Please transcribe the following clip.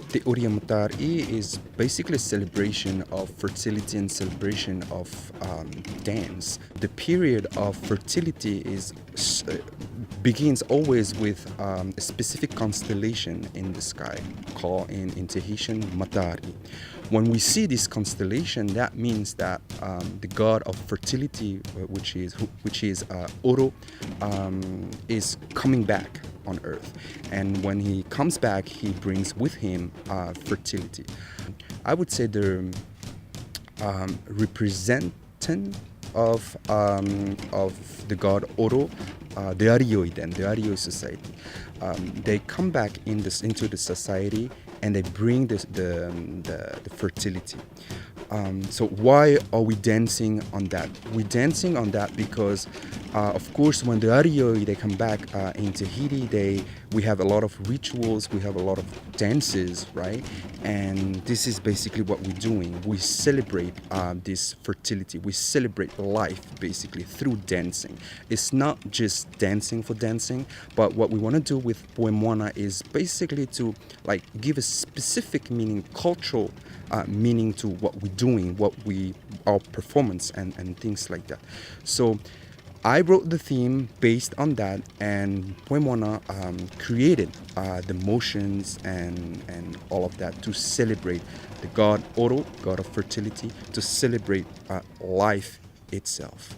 Te Ori Matari'i is basically a celebration of fertility and celebration of dance. The period of fertility begins always with a specific constellation in the sky called in Tahitian Matari'i. When we see this constellation, that means that the god of fertility, which is Oro, is coming back on earth, and when he comes back he brings with him fertility. I would say the representant of the god Oro, the Arioi society, they come back into the society and they bring the fertility. So why are we dancing on that? We're dancing on that because, of course, when the Arioi they come back in Tahiti, we have a lot of rituals, we have a lot of dances, right? And this is basically what we're doing. We celebrate this fertility. We celebrate life basically through dancing. It's not just dancing for dancing, but what we want to do with Poemoana is basically to give a specific meaning, cultural meaning to what we're doing, our performance and things like that. So I wrote the theme based on that, and Poemoana created the motions and all of that to celebrate the god Oro, god of fertility, to celebrate life itself.